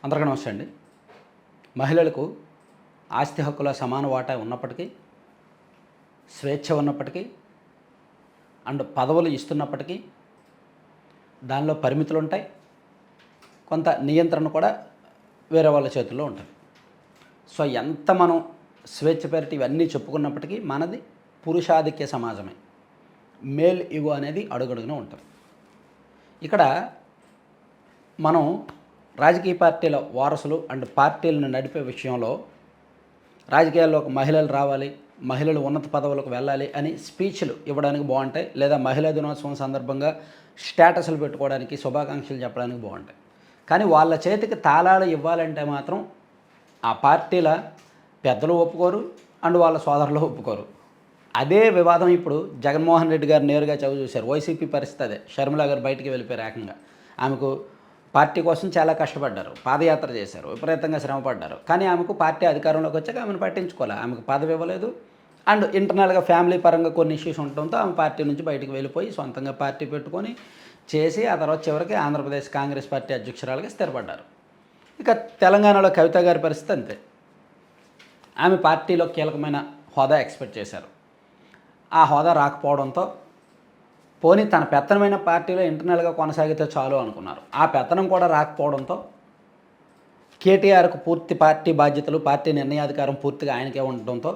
అందరికీ నమస్తే అండి. మహిళలకు ఆస్తి హక్కుల సమాన వాటా ఉన్నప్పటికీ, స్వేచ్ఛ ఉన్నప్పటికీ అండ్ పదవులు ఇస్తున్నప్పటికీ దానిలో పరిమితులు ఉంటాయి. కొంత నియంత్రణ కూడా వేరే వాళ్ళ చేతుల్లో ఉంటుంది. సో ఎంత మనం స్వేచ్ఛ పేరిట ఇవన్నీ చెప్పుకున్నప్పటికీ మనది పురుషాధిక్య సమాజమే. మేల్ ఇగో అనేది అడుగడుగున ఉంటుంది. ఇక్కడ మనం రాజకీయ పార్టీల వారసులు అండ్ పార్టీలను నడిపే విషయంలో రాజకీయాల్లోకి మహిళలు రావాలి, మహిళలు ఉన్నత పదవులకు వెళ్ళాలి అని స్పీచ్లు ఇవ్వడానికి బాగుంటాయి, లేదా మహిళా దినోత్సవం సందర్భంగా స్టేటస్లు పెట్టుకోవడానికి, శుభాకాంక్షలు చెప్పడానికి బాగుంటాయి. కానీ వాళ్ళ చేతికి తాళాలు ఇవ్వాలంటే మాత్రం ఆ పార్టీల పెద్దలు ఒప్పుకోరు అండ్ వాళ్ళ సోదరులు ఒప్పుకోరు. అదే వివాదం ఇప్పుడు జగన్మోహన్ రెడ్డి గారు నేరుగా చవి చూశారు. వైసీపీ పరిస్థితి అదే. షర్మిల గారు బయటికి వెళ్ళిపోయారు ఏకంగా. ఆమెకు పార్టీ కోసం చాలా కష్టపడ్డారు, పాదయాత్ర చేశారు, విపరీతంగా శ్రమపడ్డారు. కానీ ఆమెకు పార్టీ అధికారంలోకి వచ్చాక ఆమెను పట్టించుకోవాలి. ఆమెకు పదవి ఇవ్వలేదు అండ్ ఇంటర్నల్గా ఫ్యామిలీ పరంగా కొన్ని ఇష్యూస్ ఉండటంతో ఆమె పార్టీ నుంచి బయటికి వెళ్ళిపోయి సొంతంగా పార్టీ పెట్టుకొని చేసి ఆ తర్వాత చివరికి ఆంధ్రప్రదేశ్ కాంగ్రెస్ పార్టీ అధ్యక్షురాలుగా స్థిరపడ్డారు. ఇక తెలంగాణలో కవిత గారి పరిస్థితి అంతే. ఆమె పార్టీలో కీలకమైన హోదా ఎక్స్పెక్ట్ చేశారు. ఆ హోదా రాకపోవడంతో పోనీ తన పెత్తనమైన పార్టీలో ఇంటర్నల్గా కొనసాగితే చాలు అనుకున్నారు. ఆ పెత్తనం కూడా రాకపోవడంతో కేటీఆర్కు పూర్తి పార్టీ బాధ్యతలు, పార్టీ నిర్ణయాధికారం పూర్తిగా ఆయనకే ఉండటంతో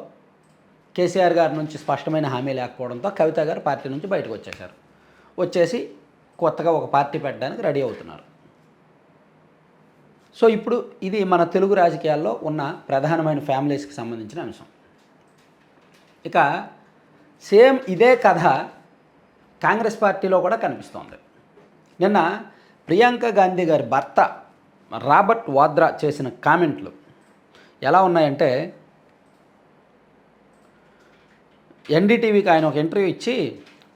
కేసీఆర్ గారి నుంచి స్పష్టమైన హామీ లేకపోవడంతో కవిత గారు పార్టీ నుంచి బయటకు వచ్చేశారు. వచ్చేసి కొత్తగా ఒక పార్టీ పెట్టడానికి రెడీ అవుతున్నారు. సో ఇప్పుడు ఇది మన తెలుగు రాజకీయాల్లో ఉన్న ప్రధానమైన ఫ్యామిలీస్కి సంబంధించిన అంశం. ఇక సేమ్ ఇదే కథ కాంగ్రెస్ పార్టీలో కూడా కనిపిస్తోంది. నిన్న ప్రియాంక గాంధీ గారి భర్త రాబర్ట్ వాద్రా చేసిన కామెంట్లు ఎలా ఉన్నాయంటే, ఎన్డీటీవీకి ఆయన ఒక ఇంటర్వ్యూ ఇచ్చి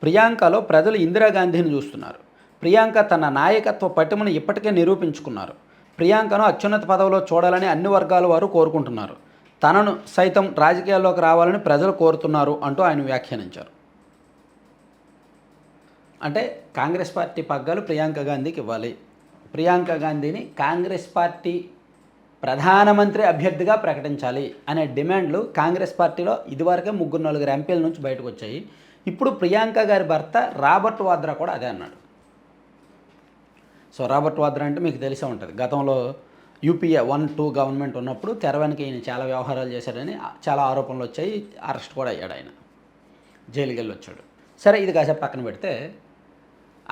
ప్రియాంకలో ప్రజలు ఇందిరాగాంధీని చూస్తున్నారు, ప్రియాంక తన నాయకత్వ పటిమను ఇప్పటికే నిరూపించుకున్నారు, ప్రియాంకను అత్యున్నత పదవిలో చూడాలని అన్ని వర్గాల వారు కోరుకుంటున్నారు, తనను సైతం రాజకీయాల్లోకి రావాలని ప్రజలు కోరుతున్నారు అంటూ ఆయన వ్యాఖ్యానించారు. అంటే కాంగ్రెస్ పార్టీ పగ్గాలు ప్రియాంక గాంధీకి ఇవ్వాలి, ప్రియాంక గాంధీని కాంగ్రెస్ పార్టీ ప్రధానమంత్రి అభ్యర్థిగా ప్రకటించాలి అనే డిమాండ్లు కాంగ్రెస్ పార్టీలో ఇదివరకే 3-4 ఎంపీల నుంచి బయటకు వచ్చాయి. ఇప్పుడు ప్రియాంక గారి భర్త రాబర్ట్ వాద్రా కూడా అదే అన్నాడు. సో రాబర్ట్ వాద్రా అంటే మీకు తెలిసే ఉంటుంది. గతంలో యూపీఏ 1-2 గవర్నమెంట్ ఉన్నప్పుడు తెర వెనక ఈయన చాలా వ్యవహారాలు చేశాడని చాలా ఆరోపణలు వచ్చాయి. అరెస్ట్ కూడా అయ్యాడు, ఆయన జైలుకి వెళ్ళి వచ్చాడు. సరే, ఇది కాసేపు పక్కన పెడితే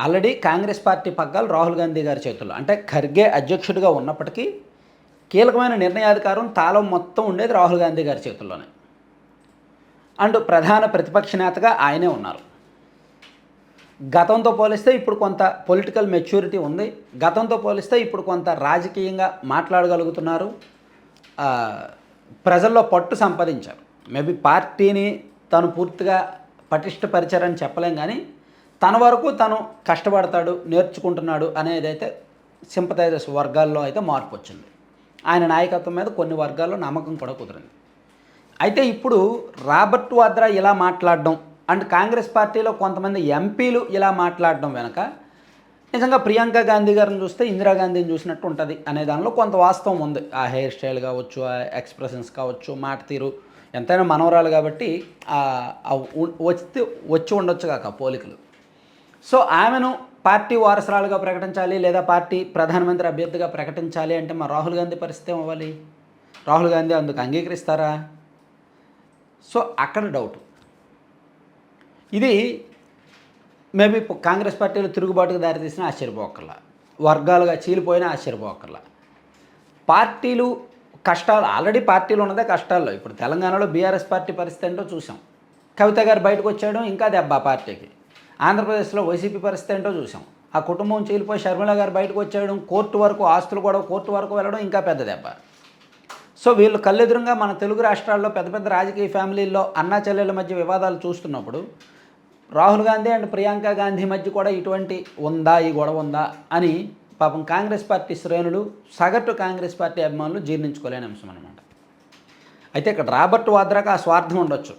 ఆల్రెడీ కాంగ్రెస్ పార్టీ పగ్గాలు రాహుల్ గాంధీ గారి చేతుల్లో, అంటే ఖర్గే అధ్యక్షుడిగా ఉన్నప్పటికీ కీలకమైన నిర్ణయాధికారం తాళం మొత్తం ఉండేది రాహుల్ గాంధీ గారి చేతుల్లోనే. అండ్ ప్రధాన ప్రతిపక్ష నేతగా ఆయనే ఉన్నారు. గతంతో పోలిస్తే ఇప్పుడు కొంత పొలిటికల్ మెచ్యూరిటీ ఉంది, గతంతో పోలిస్తే ఇప్పుడు కొంత రాజకీయంగా మాట్లాడగలుగుతున్నారు, ప్రజల్లో పట్టు సంపాదించారు. మేబీ పార్టీని తను పూర్తిగా పటిష్టపరిచారని చెప్పలేం, కానీ తన వరకు తను కష్టపడతాడు, నేర్చుకుంటున్నాడు అనేదైతే సింపథైజర్స్ వర్గాల్లో అయితే మార్పు వచ్చింది. ఆయన నాయకత్వం మీద కొన్ని వర్గాల్లో నమ్మకం కూడా కుదిరింది. అయితే ఇప్పుడు రాబర్ట్ వాద్రా ఇలా మాట్లాడడం అండ్ కాంగ్రెస్ పార్టీలో కొంతమంది ఎంపీలు ఇలా మాట్లాడడం వెనక నిజంగా ప్రియాంక గాంధీ గారిని చూస్తే ఇందిరాగాంధీని చూసినట్టు ఉంటుంది అనే దానిలో కొంత వాస్తవం ఉంది. ఆ హెయిర్ స్టైల్ కావచ్చు, ఆ ఎక్స్ప్రెషన్స్ కావచ్చు, మాట తీరు, ఎంతైనా మనవరాలు కాబట్టి వచ్చి ఉండొచ్చు కాక పోలికలు. సో ఆమెను పార్టీ వారసురాలుగా ప్రకటించాలి, లేదా పార్టీ ప్రధానమంత్రి అభ్యర్థిగా ప్రకటించాలి అంటే మా రాహుల్ గాంధీ పరిస్థితి ఏమవ్వాలి? రాహుల్ గాంధీ అందుకు అంగీకరిస్తారా? సో అక్కడ డౌట్. ఇది మేబీ కాంగ్రెస్ పార్టీలో తిరుగుబాటుకు దారితీసినా ఆశ్చర్యపోకర్లా, వర్గాలుగా చీలిపోయినా ఆశ్చర్యపోకర్లా. పార్టీలు కష్టాలు, ఆల్రెడీ పార్టీలు ఉన్నదే కష్టాల్లో. ఇప్పుడు తెలంగాణలో బీఆర్ఎస్ పార్టీ పరిస్థితి ఏంటో చూసాం. కవిత గారు బయటకు వచ్చేయడం ఇంకా దెబ్బ పార్టీకి. ఆంధ్రప్రదేశ్లో వైసీపీ పరిస్థితి ఏంటో చూసాం. ఆ కుటుంబం చీలిపోయి షర్మిల గారు బయటకు వచ్చేయడం, కోర్టు వరకు ఆస్తులు కూడా కోర్టు వరకు వెళ్ళడం ఇంకా పెద్ద దెబ్బ. సో వీళ్ళు కళ్ళెదురుగా మన తెలుగు రాష్ట్రాల్లో పెద్ద పెద్ద రాజకీయ ఫ్యామిలీల్లో అన్నా చెల్లెళ్ళ మధ్య వివాదాలు చూస్తున్నప్పుడు రాహుల్ గాంధీ అండ్ ప్రియాంక గాంధీ మధ్య కూడా ఇటువంటి ఉందా, ఈ గొడవ ఉందా అని పాపం కాంగ్రెస్ పార్టీ శ్రేణులు, సగటు కాంగ్రెస్ పార్టీ అభిమానులు జీర్ణించుకోలేని అంశం అనమాట. అయితే ఇక్కడ రాబర్ట్ వాద్రాకు ఆ స్వార్థం ఉండొచ్చు,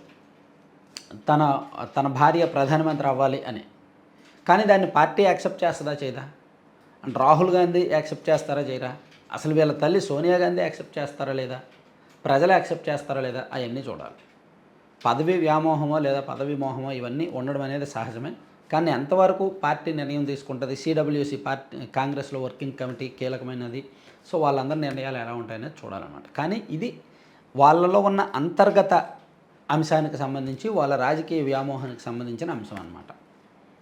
తన భార్య ప్రధానమంత్రి అవ్వాలి అని. కానీ దాన్ని పార్టీ యాక్సెప్ట్ చేస్తుందా చేయదా? అండ్ రాహుల్ గాంధీ యాక్సెప్ట్ చేస్తారా చేయరా అసలు వీళ్ళ తల్లి సోనియా గాంధీ యాక్సెప్ట్ చేస్తారా లేదా, ప్రజలు యాక్సెప్ట్ చేస్తారా లేదా, అవన్నీ చూడాలి. పదవి వ్యామోహమో లేదా పదవి మోహమో ఇవన్నీ ఉండడం అనేది సహజమే. కానీ ఎంతవరకు పార్టీ నిర్ణయం తీసుకుంటుంది, సిడబ్ల్యూసి పార్టీ కాంగ్రెస్లో వర్కింగ్ కమిటీ కీలకమైనది. సో వాళ్ళందరి నిర్ణయాలు ఎలా ఉంటాయనేది చూడాలన్నమాట. కానీ ఇది వాళ్ళలో ఉన్న అంతర్గత అంశానికి సంబంధించి, వాళ్ళ రాజకీయ వ్యామోహానికి సంబంధించిన అంశం అన్నమాట.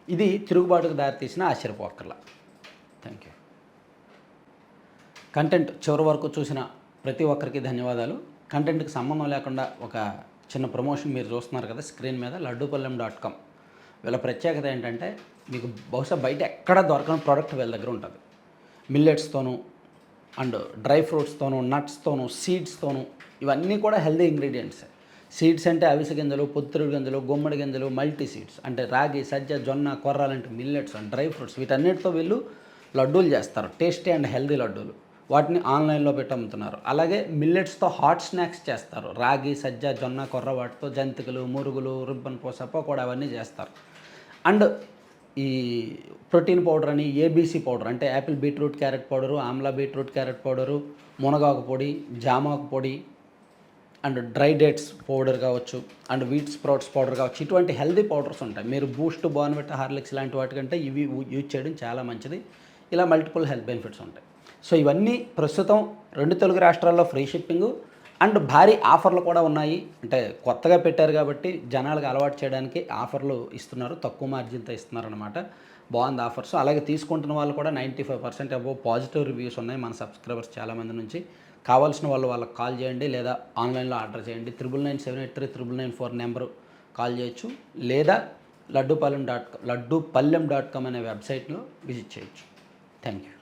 ఇది తిరుగుబాటుకు దారితీసిన ఆశ్చర్యపోక్కర్లా. Thank you. కంటెంట్ చివరి వరకు చూసిన ప్రతి ఒక్కరికి ధన్యవాదాలు. కంటెంట్కి సంబంధం లేకుండా ఒక చిన్న ప్రమోషన్ మీరు చూస్తున్నారు కదా స్క్రీన్ మీద, లడ్డూపల్లెం.com. వీళ్ళ ప్రత్యేకత ఏంటంటే మీకు బహుశా బయట ఎక్కడ దొరకని ప్రోడక్ట్ వీళ్ళ దగ్గర ఉంటుంది. మిల్లెట్స్తోనూ అండ్ డ్రై ఫ్రూట్స్తోనూ, నట్స్తోనూ, సీడ్స్తోనూ, ఇవన్నీ కూడా హెల్దీ ఇంగ్రీడియంట్స్. సీడ్స్ అంటే అవిసె గింజలు, పొత్తిరుడు గింజలు, గుమ్మడి గింజలు, మల్టీ సీడ్స్ అంటే రాగి, సజ్జ, జొన్న, కొర్ర లాంటి మిల్లెట్స్ అండ్ డ్రై ఫ్రూట్స్, వీటన్నిటితో వీళ్ళు లడ్డూలు చేస్తారు, టేస్టీ అండ్ హెల్దీ లడ్డూలు. వాటిని ఆన్లైన్లో పెట్టి అమ్ముతున్నారు. అలాగే మిల్లెట్స్తో హాట్ స్నాక్స్ చేస్తారు, రాగి, సజ్జ, జొన్న, కొర్ర వాటితో జంతికలు, మురుగులు, రిబ్బన్ పూస, పకోడా అవన్నీ చేస్తారు. అండ్ ఈ ప్రోటీన్ పౌడర్ అని ఏబీసీ పౌడర్ అంటే Apple beetroot carrot powder, Amla beetroot carrot powder, మునగాకు పొడి, జామాకు పొడి అండ్ డ్రై డేట్స్ పౌడర్ కావచ్చు, అండ్ వీట్ స్ప్రౌట్స్ పౌడర్ కావచ్చు, ఇటువంటి హెల్దీ పౌడర్స్ ఉంటాయి. మీరు బూస్ట్, బోర్న్విటా, హార్లిక్స్ లాంటి వాటికంటే ఇవి యూజ్ చేయడం చాలా మంచిది. ఇలా మల్టిపుల్ హెల్త్ బెనిఫిట్స్ ఉంటాయి. సో ఇవన్నీ ప్రస్తుతం 2 తెలుగు రాష్ట్రాల్లో ఫ్రీ షిప్పింగు అండ్ భారీ ఆఫర్లు కూడా ఉన్నాయి. అంటే కొత్తగా పెట్టారు కాబట్టి జనాలకు అలవాటు చేయడానికి ఆఫర్లు ఇస్తున్నారు, తక్కువ మార్జిన్తో ఇస్తున్నారనమాట. బాగుంది ఆఫర్స్. అలాగే తీసుకుంటున్న వాళ్ళు కూడా 95% అబోవ్ పాజిటివ్ రివ్యూస్ ఉన్నాయి మన సబ్స్క్రైబర్స్ చాలామంది నుంచి. కావాల్సిన వాళ్ళు వాళ్ళకి కాల్ చేయండి లేదా ఆన్లైన్లో ఆర్డర్ చేయండి. 9997839994 నెంబరు కాల్ చేయొచ్చు, లేదా లడ్డూపల్లెం.com అనే వెబ్సైట్లో విజిట్ చేయొచ్చు. Thank you.